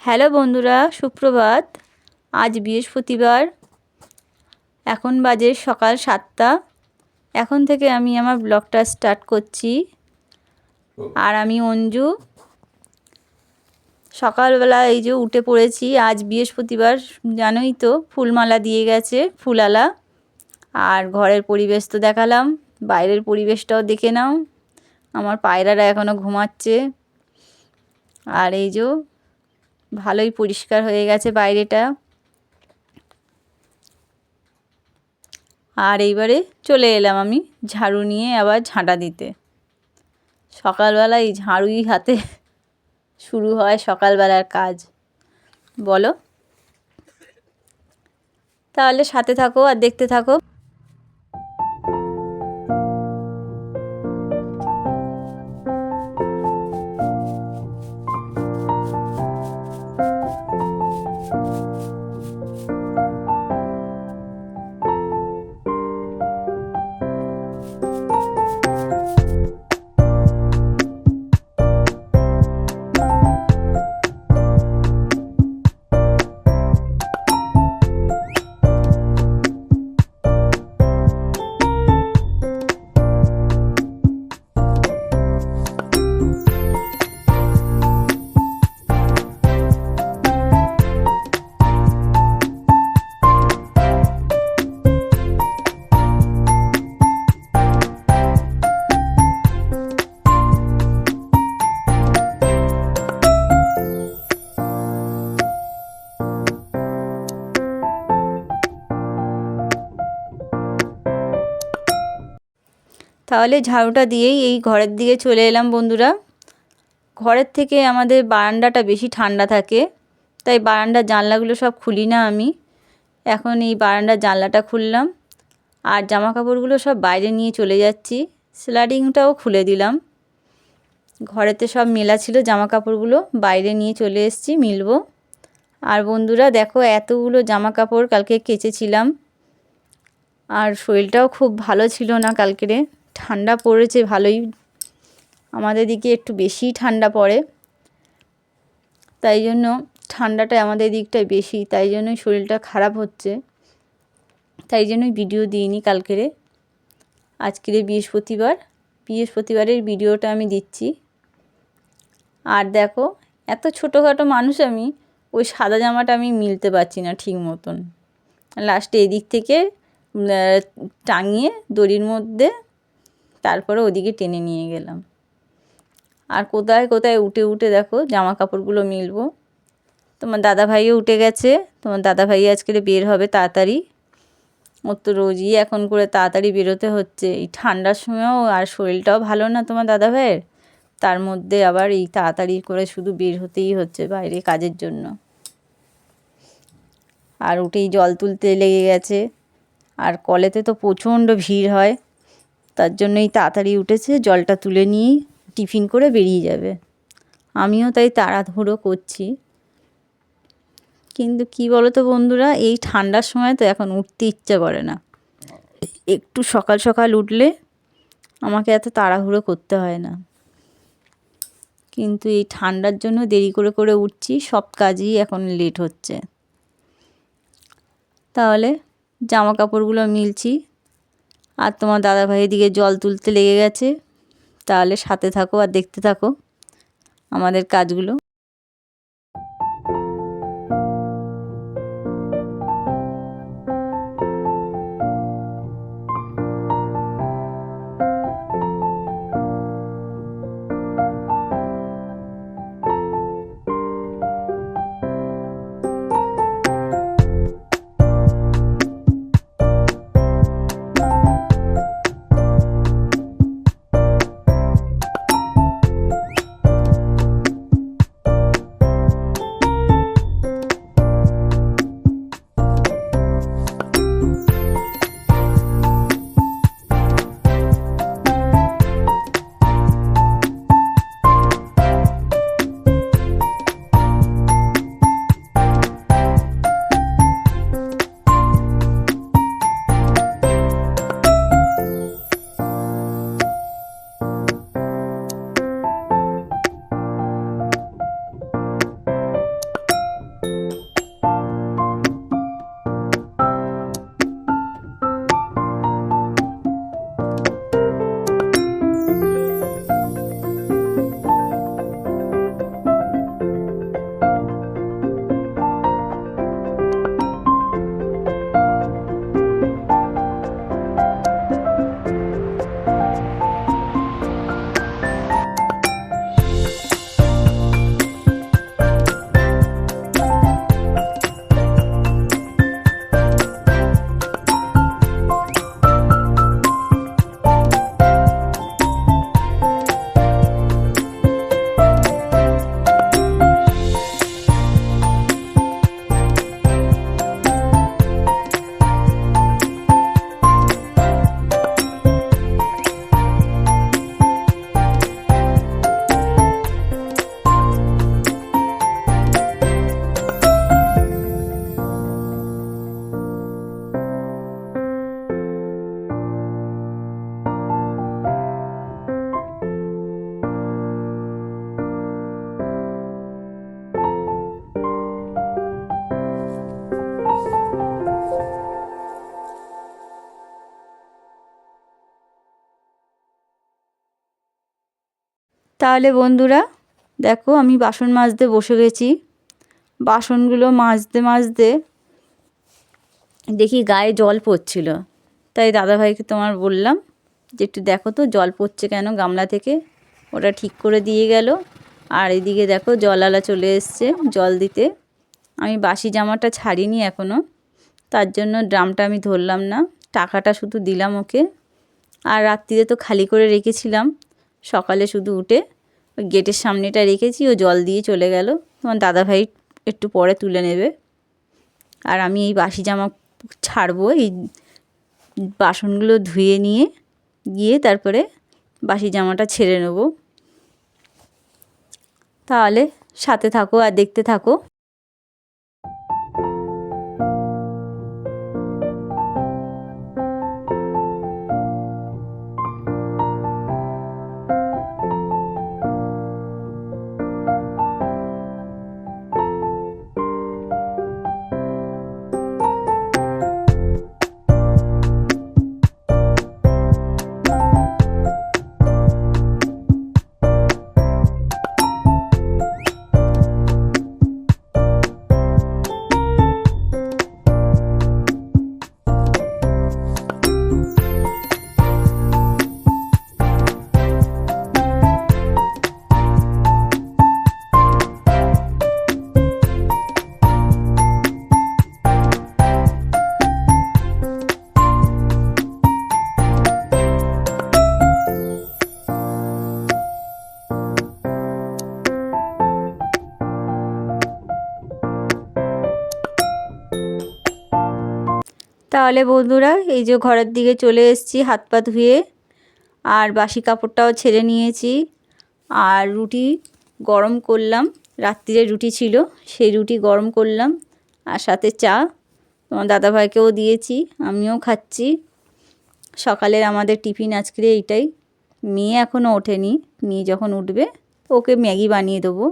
Hello বন্ধুরা, সুপ্রভাত। আজ বৃহস্পতিবার, এখন বাজে সকাল 7টা। এখন থেকে আমি আমার ব্লগটা স্টার্ট করছি। আর আমি অঞ্জু। সকালবেলা এই যে উঠে পড়েছি। আজ বৃহস্পতিবার, জানোই তো, ফুলমালা দিয়ে গেছে ফুলালা। আর ঘরের পরিবেশ তো দেখালাম, বাইরের পরিবেশটাও দেখে নাও। আমার পায়রারা এখনও ঘুমাচ্ছে। আর এই যে ভালোই পরিষ্কার হয়ে গেছে বাইরেটা। আর এইবারে চলে এলাম আমি ঝাড়ু নিয়ে আবার ঝাঁটা দিতে। সকালবেলায় ঝাড়ুই হাতে শুরু হয় সকালবেলার কাজ, বলো। তাহলে সাথে থাকো আর দেখতে থাকো। তাহলে ঝাড়ুটা দিয়েই এই ঘরের দিকে চলে এলাম বন্ধুরা। ঘরের থেকে আমাদের বারান্দাটা বেশি ঠান্ডা থাকে, তাই বারান্দার জানলাগুলো সব খুলি না আমি। এখন এই বারান্দার জানলাটা খুললাম। আর জামা কাপড়গুলো সব বাইরে নিয়ে চলে যাচ্ছি। স্লাইডিংটাও খুলে দিলাম। ঘরেতে সব মেলা ছিল জামা কাপড়গুলো, বাইরে নিয়ে চলে এসেছি মিলবো। আর বন্ধুরা দেখো, এতগুলো জামা কাপড় কালকে কেচেছিলাম। আর শরীরটাও খুব ভালো ছিল না কালকেরে। ঠান্ডা পড়েছে ভালোই, আমাদের দিকে একটু বেশিই ঠান্ডা পড়ে। তাই জন্য ঠান্ডাটা আমাদের দিকটায় বেশি, তাই জন্যই শরীরটা খারাপ হচ্ছে। তাই জন্যই ভিডিও দিইনি কালকেরে। আজকের বৃহস্পতিবারের ভিডিওটা আমি দিচ্ছি। আর দেখো, এত ছোটোখাটো মানুষ আমি, ওই সাদা জামাটা আমি মিলতে পারছি না ঠিক মতন। লাস্টে এদিক থেকে টাঙিয়ে দড়ির মধ্যে তারপরে ওদিকে টেনে নিয়ে গেলাম। আর কোথায় কোথায় উঠে উঠে দেখো জামা কাপড়গুলো মিলবো। তোমার দাদাভাইও উঠে গেছে। তোমার দাদাভাই আজকে বের হবে তাড়াতাড়ি। ওর তো রোজই এখন করে তাড়াতাড়ি বেরোতে হচ্ছে, এই ঠান্ডার সময়ও। আর শরীরটাও ভালো না তোমার দাদাভাইয়ের, তার মধ্যে আবার এই তাড়াতাড়ি করে শুধু বের হতেই হচ্ছে বাইরে কাজের জন্য। আর উঠেই জল তুলতে লেগে গেছে। আর কলেতে তো প্রচণ্ড ভিড় হয়, তার জন্যই তাড়াতাড়ি উঠেছে, জলটা তুলে নিয়েই টিফিন করে বেরিয়ে যাবে। আমিও তাই তাড়াহুড়ো করছি। কিন্তু কি বলো তো বন্ধুরা, এই ঠান্ডার সময় তো এখন উঠতে ইচ্ছা করে না। একটু সকাল সকাল উঠলে আমাকে এত তাড়াহুড়ো করতে হয় না। কিন্তু এই ঠান্ডার জন্য দেরি করে করে উঠছি, সব কাজই এখন লেট হচ্ছে। তাহলে জামা কাপড়গুলো মিলছি। আর তোমার দাদাভাইয়ের দিকে জল তুলতে লেগে গেছে। তাহলে সাথে থাকো আর দেখতে থাকো আমাদের কাজগুলো। তাহলে বন্ধুরা দেখো আমি বাসন মাজতে বসে গেছি। বাসনগুলো মাজতে মাজতে দেখি গায়ে জল পড়ছিল, তাই দাদাভাইকে তোমার বললাম যে একটু দেখো তো জল পড়ছে কেন গামলা থেকে। ওটা ঠিক করে দিয়ে গেল। আর এদিকে দেখো জলওয়ালা চলে এসছে জল দিতে। আমি বাসি জামাটা ছাড়িনি এখনও, তার জন্য ড্রামটা আমি ধরলাম না, টাকাটা শুধু দিলাম ওকে। আর রাত্রিরে তো খালি করে রেখেছিলাম, সকালে শুধু উঠে ওই গেটের সামনেটা রেখেছি, ও জল দিয়ে চলে গেল। তোমার দাদাভাই একটু পরে তুলে নেবে। আর আমি এই বাসি জামা ছাড়বো, এই বাসনগুলো ধুয়ে নিয়ে গিয়ে তারপরে বাসি জামাটা ছেড়ে নেব। তাহলে সাথে থাকো আর দেখতে থাকো। তাহলে বন্ধুরা এই যে ঘরের দিকে চলে এসেছি হাত পা ধুয়ে, আর বাসি কাপড়টাও ছেড়ে নিয়েছি। আর রুটি গরম করলাম, রাত্রিরে রুটি ছিল সেই রুটি গরম করলাম, আর সাথে চা তোমার দাদাভাইকেও দিয়েছি, আমিও খাচ্ছি। সকালের আমাদের টিফিন আজকে এইটাই। মেয়ে এখনও ওঠেনি, মেয়ে যখন উঠবে ওকে ম্যাগি বানিয়ে দেবো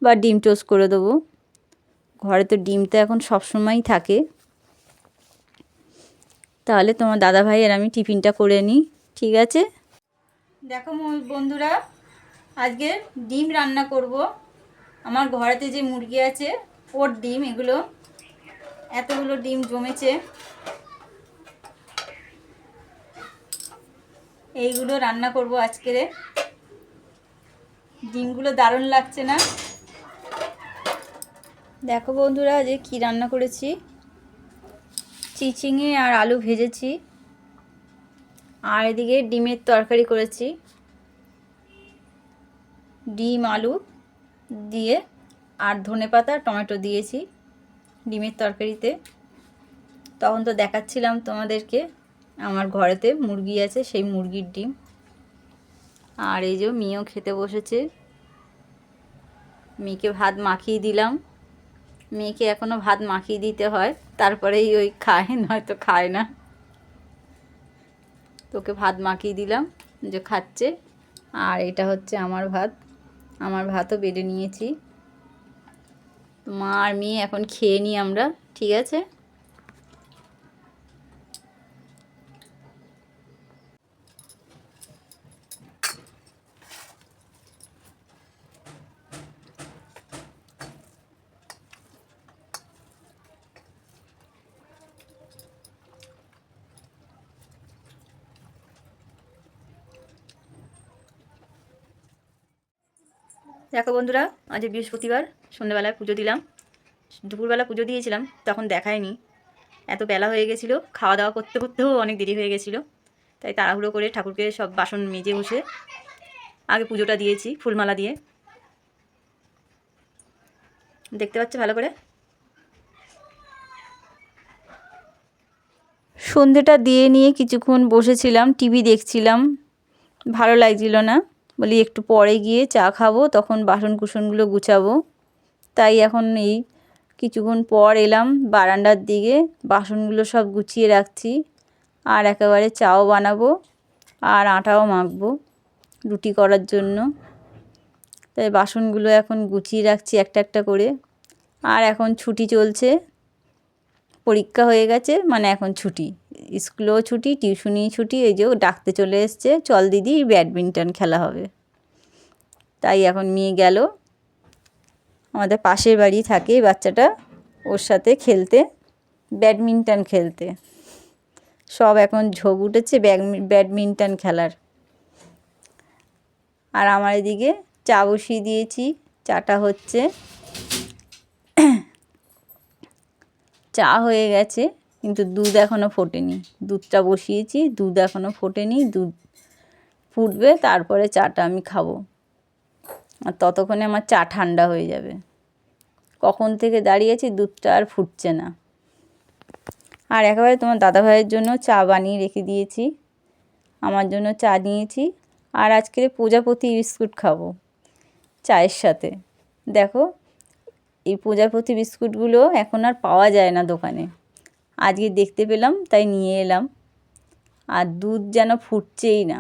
বা ডিম টোস্ট করে দেবো। ঘরে তো ডিম তো এখন সবসময়ই থাকে। তাহলে তোমার দাদাভাই আর আমি টিফিনটা করে নিই, ঠিক আছে? দেখো বন্ধুরা, আজকে ডিম রান্না করব। আমার ঘরেতে যে মুরগি আছে ওর ডিম, এগুলো এতগুলো ডিম জমেছে, এইগুলো রান্না করব আজকে। ডিমগুলো দারুণ লাগছে না? দেখো বন্ধুরা যে কি রান্না করেছি, চিচিঙে আর আলু ভেজেছি, আর এদিকে ডিমের তরকারি করেছি, ডিম আলু দিয়ে আর ধনেপাতা টমেটো দিয়েছি ডিমের তরকারিতে। তখন তো দেখাচ্ছিলাম তোমাদেরকে আমার ঘরেতে মুরগি আছে, সেই মুরগির ডিম। আর এই যে মেয়েও খেতে বসেছে, মেয়েকে ভাত মাখিয়ে দিলাম। মেয়েকে এখনও ভাত মাখিয়ে দিতে হয়, তারপরেই ওই খায়, নয়তো খায় না। তোকে ভাত মাখিয়ে দিলাম যে খাচ্ছে। আর এটা হচ্ছে আমার ভাত, আমার ভাতও বেড়ে নিয়েছি। মা আর মেয়ে এখন খেয়ে নিই আমরা, ঠিক আছে? দেখো বন্ধুরা, আজ বৃহস্পতিবার, সন্ধ্যেবেলায় পুজো দিলাম। দুপুরবেলা পুজো দিয়েছিলাম, তখন দেখায়নি, এত বেলা হয়ে গেছিলো, খাওয়া দাওয়া করতে করতেও অনেক দেরি হয়ে গেছিলো। তাই তাড়াহুড়ো করে ঠাকুরকে সব বাসন মেজে বসে আগে পুজোটা দিয়েছি ফুলমালা দিয়ে। দেখতে পাচ্ছ ভালো করে? সন্ধেটা দিয়ে নিয়ে কিছুক্ষণ বসেছিলাম, টিভি দেখছিলাম, ভালো লাগছিল না, বলি একটু পরে গিয়ে চা খাবো, তখন বাসন কুসনগুলো গুছাবো। তাই এখন এই কিছুক্ষণ পর এলাম বারান্দার দিকে, বাসনগুলো সব গুছিয়ে রাখছি। আর একেবারে চাও বানাবো আর আটাও মাখবো রুটি করার জন্য। তাই বাসনগুলো এখন গুছিয়ে রাখছি একটা একটা করে। আর এখন ছুটি চলছে, পরীক্ষা হয়ে গেছে মানে এখন ছুটি, স্কুলেও ছুটি, টিউশনি ছুটি। এই যে ডাকতে চলে এসছে, চল দিদি ব্যাডমিন্টন খেলা হবে। তাই এখন মেয়ে গেল আমাদের পাশের বাড়ি থাকে বাচ্চাটা, ওর সাথে খেলতে, ব্যাডমিন্টন খেলতে। সব এখন ঝোঁক উঠেছে ব্যাডমিন্টন খেলার। আর আমার এদিকে চা বসিয়ে দিয়েছি, চাটা হচ্ছে। চা হয়ে গেছে কিন্তু দুধ এখনও ফোটেনি। দুধটা বসিয়েছি, দুধ এখনও ফোটেনি। দুধ ফুটবে, তারপরে চাটা আমি খাবো। আর ততক্ষণে আমার চা ঠান্ডা হয়ে যাবে। কখন থেকে দাঁড়িয়েছি, দুধটা আর ফুটছে না। আর একেবারে তোমার দাদাভাইয়ের জন্য চা বানিয়ে রেখে দিয়েছি, আমার জন্য চা নিয়েছি। আর আজকে প্রজাপতি বিস্কুট খাবো চায়ের সাথে। দেখো এই প্রজাপতি বিস্কুটগুলো এখন আর পাওয়া যায় না দোকানে, আজকে দেখতে পেলাম তাই নিয়ে এলাম। আর দুধ যেন ফুটছেই না।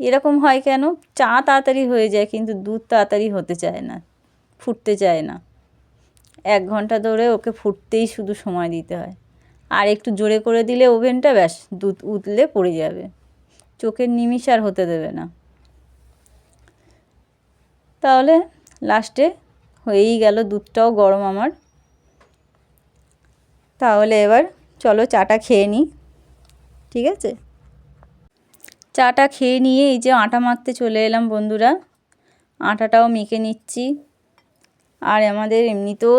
এরকম হয় কেন? চা তাড়াতাড়ি হয়ে যায় কিন্তু দুধ তাড়াতাড়ি হতে চায় না, ফুটতে চায় না। 1 ঘন্টা ধরে ওকে ফুটতেই শুধু সময় দিতে হয়। আর একটু জোরে করে দিলে ওভেনটা, ব্যাস দুধ উতলে পড়ে যাবে, চোখের নিমিষ আর হতে দেবে না। তাহলে লাস্টে হয়েই গেল, দুধটাও গরম আমার। তাহলে এবার চলো চাটা খেয়ে নিই, ঠিক আছে? চাটা খেয়ে নিয়ে এই যে আটা মাখতে চলে এলাম বন্ধুরা। আটাটাও মেখে নিচ্ছি। আর আমাদের এমনিতেও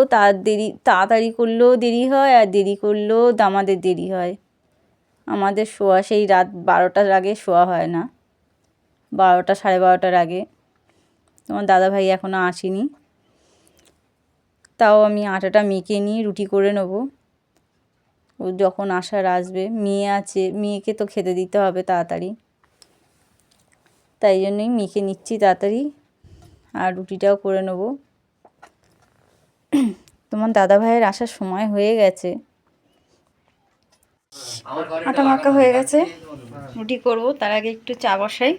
তাড়াতাড়ি করলেও দেরি হয়, আর দেরি করলেও আমাদের দেরি হয়। আমাদের শোয়া সেই রাত 12টার আগে শোয়া হয় না, 12টা 12:30টার আগে। তোমার দাদাভাই এখনও আসেনি, তাও আমি আটাটা মেখে নিয়ে রুটি করে নেবো। ও যখন আসবে, মেয়ে আছে, মেয়েকে তো খেতে দিতে হবে তাড়াতাড়ি, তাই জন্যই মেখে নিচ্ছি তাড়াতাড়ি। আর রুটিটাও করে নেবো। তোমার দাদাভাইয়ের আসার সময় হয়ে গেছে। আটা মাখা হয়ে গেছে, রুটি করব, তার আগে একটু চা বসাই।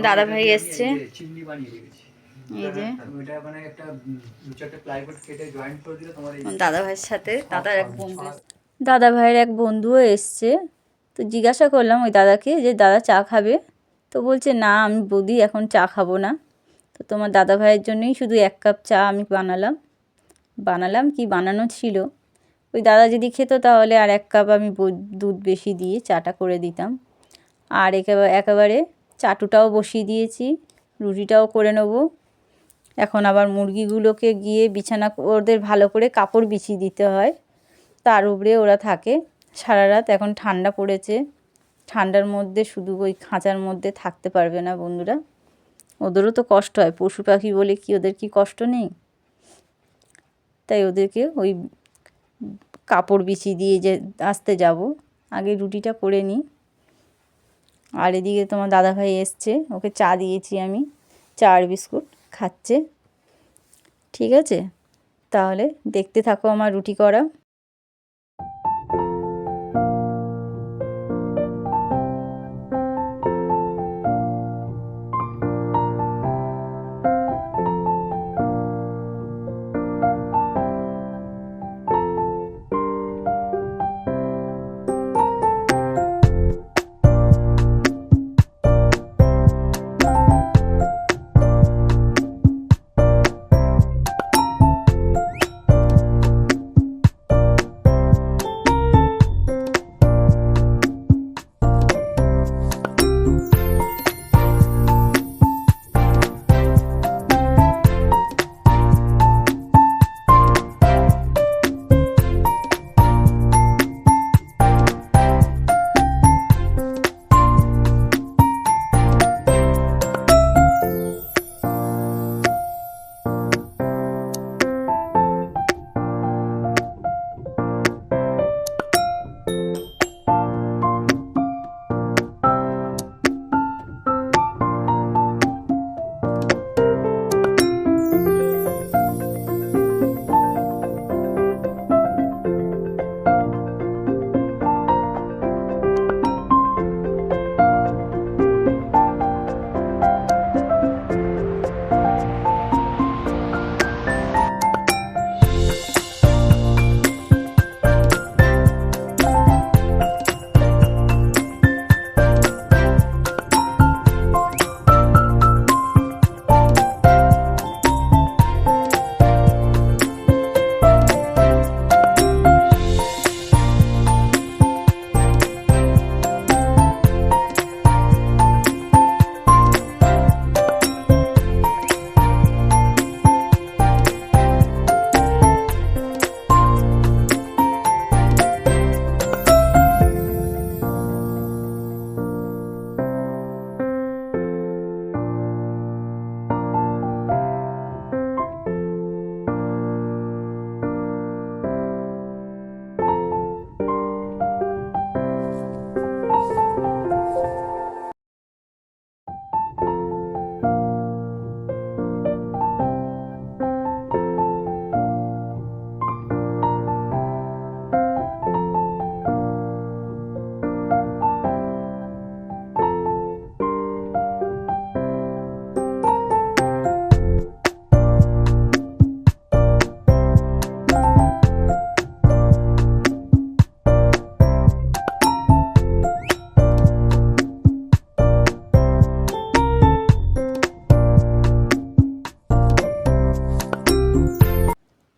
দাদাভাই এসছে, এই যে দাদাভাইয়ের সাথে দাদাভাইয়ের এক বন্ধুও এসছে। তো জিজ্ঞাসা করলাম ওই দাদাকে যে দাদা চা খাবে? তো বলছে না আমি বৌদি এখন চা খাবো না। তো তোমার দাদাভাইয়ের জন্যই শুধু 1 কাপ চা আমি বানালাম কি বানানো ছিল। ওই দাদা যদি খেত তাহলে আর 1 কাপ আমি দুধ বেশি দিয়ে চাটা করে দিতাম। আর একেবারে চাটুটাও বসিয়ে দিয়েছি, রুটিটাও করে নেব। এখন আবার মুরগিগুলোকে গিয়ে বিছানা, ওদের ভালো করে কাপড় বিছিয়ে দিতে হয়, তার উপরে ওরা থাকে সারা রাত। এখন ঠান্ডা পড়েছে, ঠান্ডার মধ্যে শুধু ওই খাঁচার মধ্যে থাকতে পারবে না বন্ধুরা, ওদেরও তো কষ্ট হয়। পশু পাখি বলে কি ওদের কি কষ্ট নেই? তাই ওদেরকে ওই কাপড় বিছিয়ে দিয়ে যে আসতে যাব। আগে রুটিটা করে নিই। আর এদিকে তোমার দাদাভাই এসছে, ওকে চা দিয়েছি আমি, চা আর বিস্কুট খাচ্ছে, ঠিক আছে? তাহলে দেখতে থাকো আমার রুটি করা।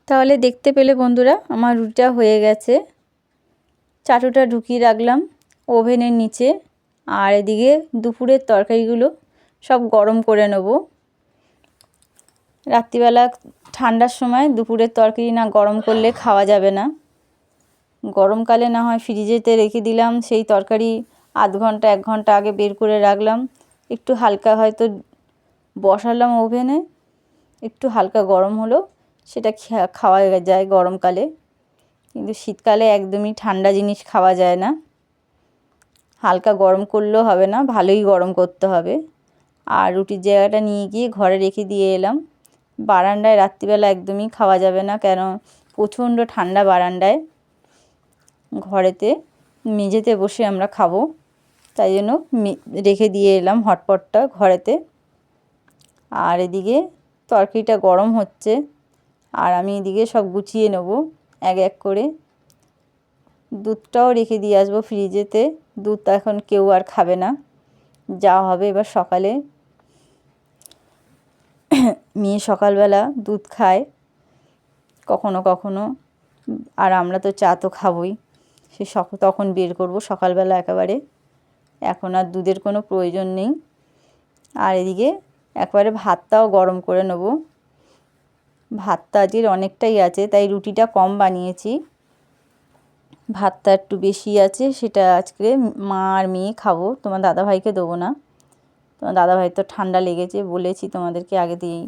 তাহলে দেখতে পেলে বন্ধুরা, আমার রুটিটা হয়ে গেছে। চাটুটা ঢুকিয়ে রাখলাম ওভেনের নিচে, আর এদিকে দুপুরের তরকারিগুলো সব গরম করে নেব। রাত্রিবেলা ঠান্ডার সময় দুপুরের তরকারি না গরম করলে খাওয়া যাবে না। গরমকালে না হয় ফ্রিজেতে রেখে দিলাম, সেই তরকারি আধ ঘন্টা 1 ঘন্টা আগে বের করে রাখলাম, একটু হালকা হয়তো বসালাম ওভেনে, একটু হালকা গরম হলো, সেটা খাওয়া যায় গরমকালে। কিন্তু শীতকালে একদমই ঠান্ডা জিনিস খাওয়া যায় না। হালকা গরম করলেও হবে না, ভালোই গরম করতে হবে। আর রুটির জায়গাটা নিয়ে গিয়ে ঘরে রেখে দিয়ে এলাম। বারান্দায় রাত্রিবেলা একদমই খাওয়া যাবে না, কেন প্রচণ্ড ঠান্ডা বারান্দায়। ঘরেতে মেঝেতে বসে আমরা খাবো, তাই জন্য রেখে দিয়ে এলাম হটপটটা ঘরেতে। আর এদিকে তরকারিটা গরম হচ্ছে, আর আমি এদিকে সব গুছিয়ে নেব এক এক করে। দুধটাও রেখে দিয়ে আসবো ফ্রিজেতে। দুধ এখন কেউ আর খাবে না, যা হবে এবার সকালে। মেয়ে সকালবেলা দুধ খায় কখনো কখনো, আর আমরা তো চা তো খাবোই। সে তখন বের করব সকালবেলা একেবারে, এখন আর দুধের কোনো প্রয়োজন নেই। আর এদিকে একবারে ভাতটাও গরম করে নেব। ভাতটা আজকের অনেকটাই আছে, তাই রুটিটা কম বানিয়েছি। ভাতটা একটু বেশি আছে, সেটা আজকে মা আর মেয়ে খাবো, তোমার দাদাভাইকে দেবো না। তোমার দাদাভাই তো ঠান্ডা লেগেছে, বলেছি তোমাদেরকে আগে দিয়েই।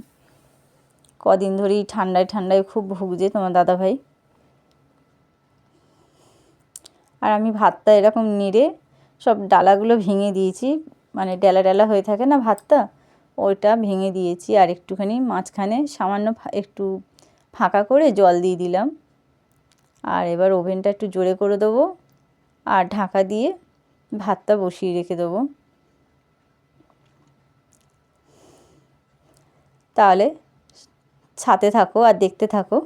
কদিন ধরেই ঠান্ডায় খুব ভুগছে তোমার দাদাভাই। আর আমি ভাতটা এরকম নেড়ে সব ডালাগুলো ভেঙে দিয়েছি, মানে ডেলা ডেলা হয়ে থাকে না ভাতটা, ওইটা ভেঙে দিয়েছি। আর একটুখানি মাঝখানে সামান্য একটু ফাঁকা করে জল দিয়ে দিলাম। আর এবার ওভেনটা একটু জোরে করে দেবো, আর ঢাকা দিয়ে ভাতটা বসিয়ে রেখে দেবো। তাহলে সাথে থাকো আর দেখতে থাকো।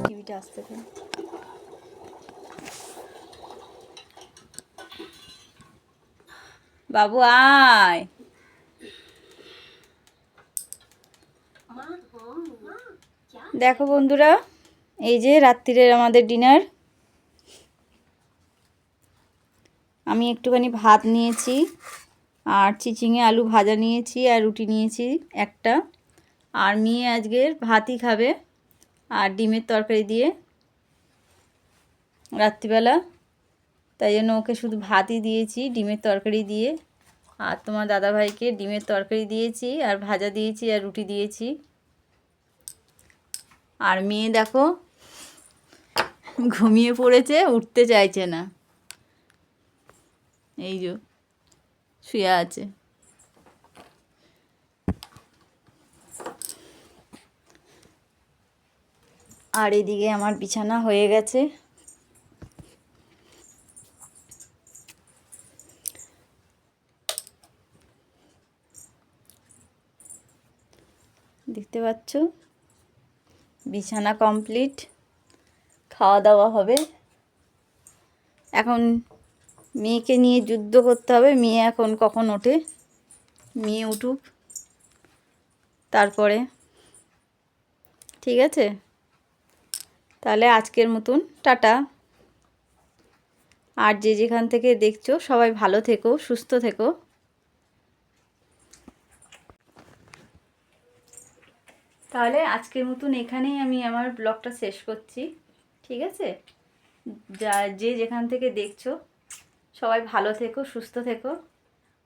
টিভিটা আসতে থাক। বাবু আয়। দেখো বন্ধুরা, এই যে রাত্রিরের আমাদের ডিনার। আমি একটুখানি ভাত নিয়েছি, আর চিচিঙে আলু ভাজা নিয়েছি, আর রুটি নিয়েছি একটা। আর মেয়ে আজকের ভাতই খাবে আর ডিমের তরকারি দিয়ে রাত্রিবেলা, তাই জন্য ওকে শুধু ভাতই দিয়েছি ডিমের তরকারি দিয়ে। আর তোমার দাদাভাইকে ডিমের তরকারি দিয়েছি, আর ভাজা দিয়েছি, আর রুটি দিয়েছি। আর মেয়ে দেখো ঘুমিয়ে পড়েছে, উঠতে চাইছে না, এই যে শুয়ে আছে। আর এদিকে আমার বিছানা হয়ে গেছে। দেখতে পাচ্ছ, বিছানা কমপ্লিট। খাওয়া দাওয়া হবে। এখন মেয়েকে নিয়ে যুদ্ধ করতে হবে। মেয়ে এখন কখন ওঠে, মেয়ে উঠুক তারপরে। ঠিক আছে, তাহলে আজকের মতন টাটা। আর যে যেখান থেকে দেখছো সবাই ভালো থেকো, সুস্থ থেকো। তাহলে আজকের মতন এখানেই আমি আমার ব্লগটা শেষ করছি। ঠিক আছে, যে যেখান থেকে দেখছো সবাই ভালো থেকো, সুস্থ থেকো,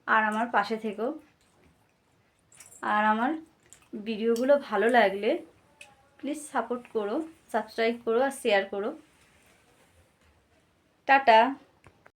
আর আমার পাশে থেকো। আর আমার ভিডিওগুলো ভালো লাগলে প্লিজ সাপোর্ট করো, সাবস্ক্রাইব করো, আর শেয়ার করো। টাটা।